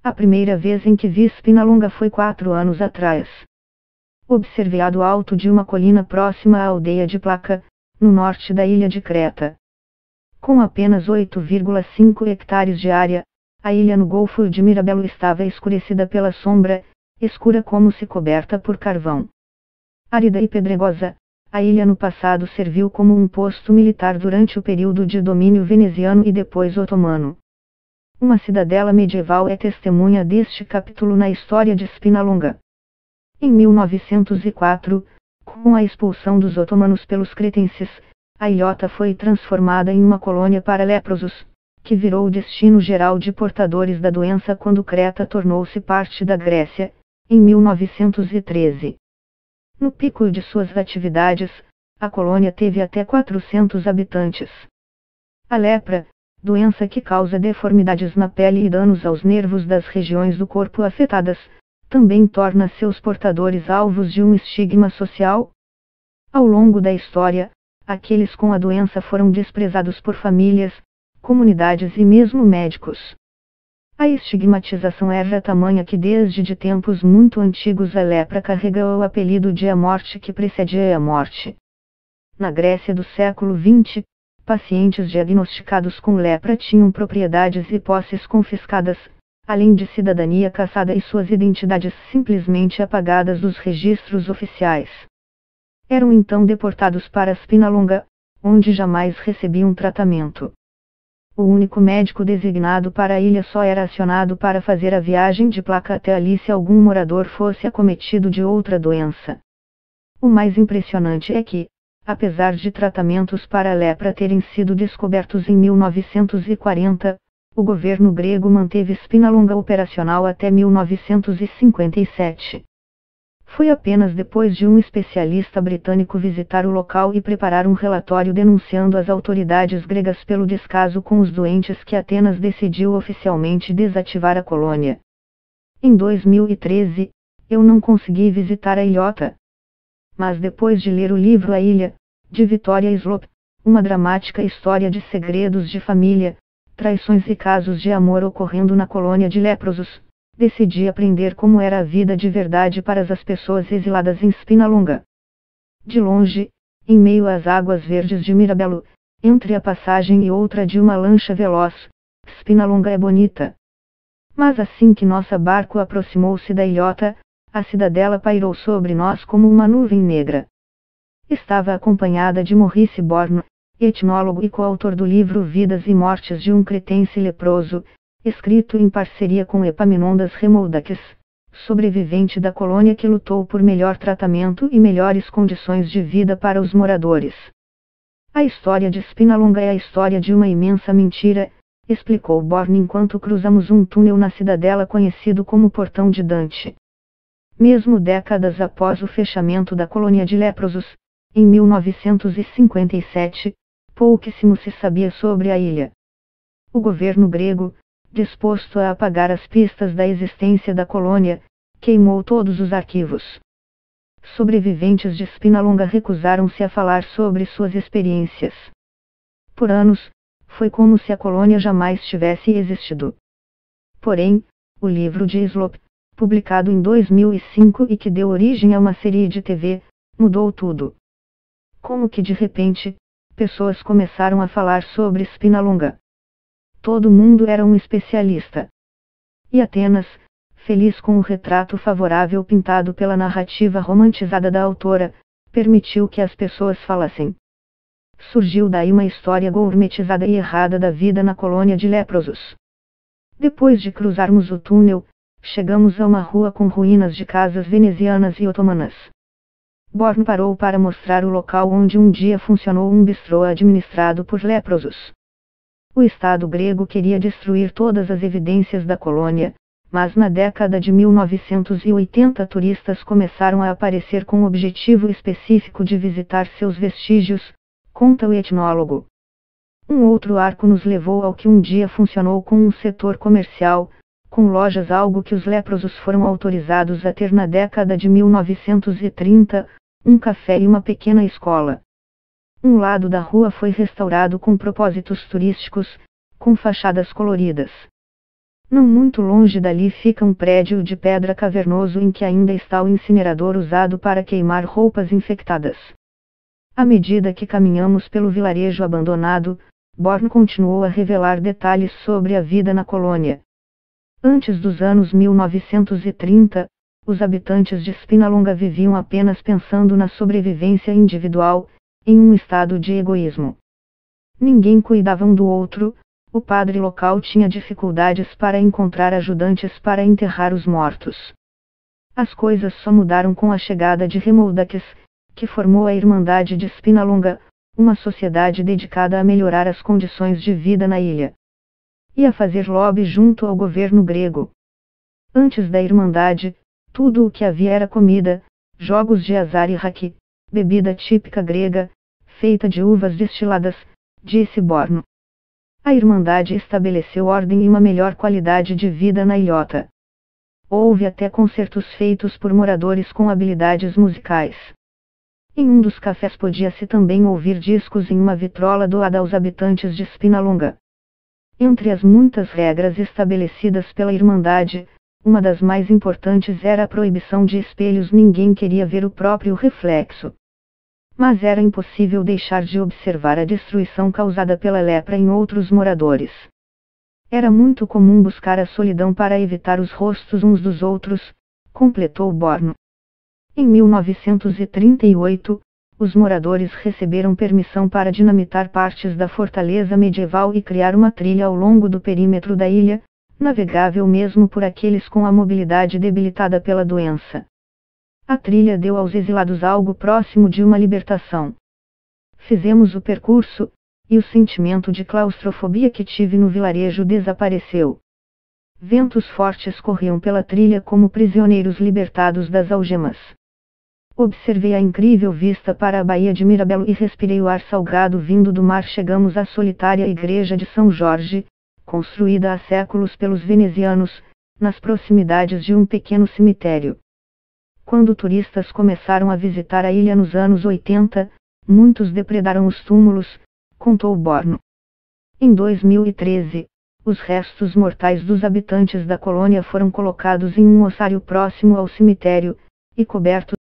A primeira vez em que vi Spinalonga foi 4 anos atrás. Observei-a do alto de uma colina próxima à aldeia de Placa, no norte da ilha de Creta. Com apenas 8,5 hectares de área, a ilha no Golfo de Mirabello estava escurecida pela sombra, escura como se coberta por carvão. Árida e pedregosa, a ilha no passado serviu como um posto militar durante o período de domínio veneziano e depois otomano. Uma cidadela medieval é testemunha deste capítulo na história de Spinalonga. Em 1904, com a expulsão dos otomanos pelos cretenses, a ilhota foi transformada em uma colônia para leprosos, que virou o destino geral de portadores da doença quando Creta tornou-se parte da Grécia, em 1913. No pico de suas atividades, a colônia teve até 400 habitantes. A lepra, doença que causa deformidades na pele e danos aos nervos das regiões do corpo afetadas, também torna seus portadores alvos de um estigma social. Ao longo da história, aqueles com a doença foram desprezados por famílias, comunidades e mesmo médicos. A estigmatização era tamanha que desde de tempos muito antigos a lepra carrega o apelido de a morte que precedia a morte. Na Grécia do século XX, pacientes diagnosticados com lepra tinham propriedades e posses confiscadas, além de cidadania cassada e suas identidades simplesmente apagadas dos registros oficiais. Eram então deportados para Spinalonga, onde jamais recebiam tratamento. O único médico designado para a ilha só era acionado para fazer a viagem de Placa até ali se algum morador fosse acometido de outra doença. O mais impressionante é que, apesar de tratamentos para a lepra terem sido descobertos em 1940, o governo grego manteve Spinalonga operacional até 1957. Foi apenas depois de um especialista britânico visitar o local e preparar um relatório denunciando as autoridades gregas pelo descaso com os doentes que Atenas decidiu oficialmente desativar a colônia. Em 2013, eu não consegui visitar a ilhota. Mas depois de ler o livro A Ilha, de Victoria Slope, uma dramática história de segredos de família, traições e casos de amor ocorrendo na colônia de leprosos, decidi aprender como era a vida de verdade para as pessoas exiladas em Spinalonga. De longe, em meio às águas verdes de Mirabello, entre a passagem e outra de uma lancha veloz, Spinalonga é bonita. Mas assim que nosso barco aproximou-se da ilhota, a cidadela pairou sobre nós como uma nuvem negra. Estava acompanhada de Maurice Borno, etnólogo e coautor do livro Vidas e Mortes de um Cretense Leproso, escrito em parceria com Epaminondas Remoldakis, sobrevivente da colônia que lutou por melhor tratamento e melhores condições de vida para os moradores. A história de Spinalonga é a história de uma imensa mentira, explicou Born enquanto cruzamos um túnel na cidadela conhecido como Portão de Dante. Mesmo décadas após o fechamento da colônia de leprosos, em 1957, pouquíssimo se sabia sobre a ilha. O governo grego, disposto a apagar as pistas da existência da colônia, queimou todos os arquivos. Sobreviventes de Spinalonga recusaram-se a falar sobre suas experiências. Por anos, foi como se a colônia jamais tivesse existido. Porém, o livro de Slope, publicado em 2005 e que deu origem a uma série de TV, mudou tudo. Como que de repente, pessoas começaram a falar sobre Spinalonga. Todo mundo era um especialista. E Atenas, feliz com o retrato favorável pintado pela narrativa romantizada da autora, permitiu que as pessoas falassem. Surgiu daí uma história gourmetizada e errada da vida na colônia de leprosos. Depois de cruzarmos o túnel, chegamos a uma rua com ruínas de casas venezianas e otomanas. Born parou para mostrar o local onde um dia funcionou um bistrô administrado por leprosos. O Estado grego queria destruir todas as evidências da colônia, mas na década de 1980 turistas começaram a aparecer com o objetivo específico de visitar seus vestígios, conta o etnólogo. Um outro arco nos levou ao que um dia funcionou com um setor comercial, com lojas, algo que os leprosos foram autorizados a ter na década de 1930, um café e uma pequena escola. Um lado da rua foi restaurado com propósitos turísticos, com fachadas coloridas. Não muito longe dali fica um prédio de pedra cavernoso em que ainda está o incinerador usado para queimar roupas infectadas. À medida que caminhamos pelo vilarejo abandonado, Born continuou a revelar detalhes sobre a vida na colônia. Antes dos anos 1930, os habitantes de Spinalonga viviam apenas pensando na sobrevivência individual, em um estado de egoísmo. Ninguém cuidava um do outro, o padre local tinha dificuldades para encontrar ajudantes para enterrar os mortos. As coisas só mudaram com a chegada de Remoldakis, que formou a Irmandade de Spinalonga, uma sociedade dedicada a melhorar as condições de vida na ilha. E a fazer lobby junto ao governo grego. Antes da Irmandade, tudo o que havia era comida, jogos de azar e raki, bebida típica grega, feita de uvas destiladas, disse Borno. A Irmandade estabeleceu ordem e uma melhor qualidade de vida na ilhota. Houve até concertos feitos por moradores com habilidades musicais. Em um dos cafés podia-se também ouvir discos em uma vitrola doada aos habitantes de Spinalonga. Entre as muitas regras estabelecidas pela Irmandade, uma das mais importantes era a proibição de espelhos. Ninguém queria ver o próprio reflexo. Mas era impossível deixar de observar a destruição causada pela lepra em outros moradores. Era muito comum buscar a solidão para evitar os rostos uns dos outros, completou Borno. Em 1938, os moradores receberam permissão para dinamitar partes da fortaleza medieval e criar uma trilha ao longo do perímetro da ilha, navegável mesmo por aqueles com a mobilidade debilitada pela doença. A trilha deu aos exilados algo próximo de uma libertação. Fizemos o percurso, e o sentimento de claustrofobia que tive no vilarejo desapareceu. Ventos fortes corriam pela trilha como prisioneiros libertados das algemas. Observei a incrível vista para a Baía de Mirabello e respirei o ar salgado vindo do mar. Chegamos à solitária igreja de São Jorge, construída há séculos pelos venezianos, nas proximidades de um pequeno cemitério. Quando turistas começaram a visitar a ilha nos anos 80, muitos depredaram os túmulos, contou Borno. Em 2013, os restos mortais dos habitantes da colônia foram colocados em um ossário próximo ao cemitério, e cobertos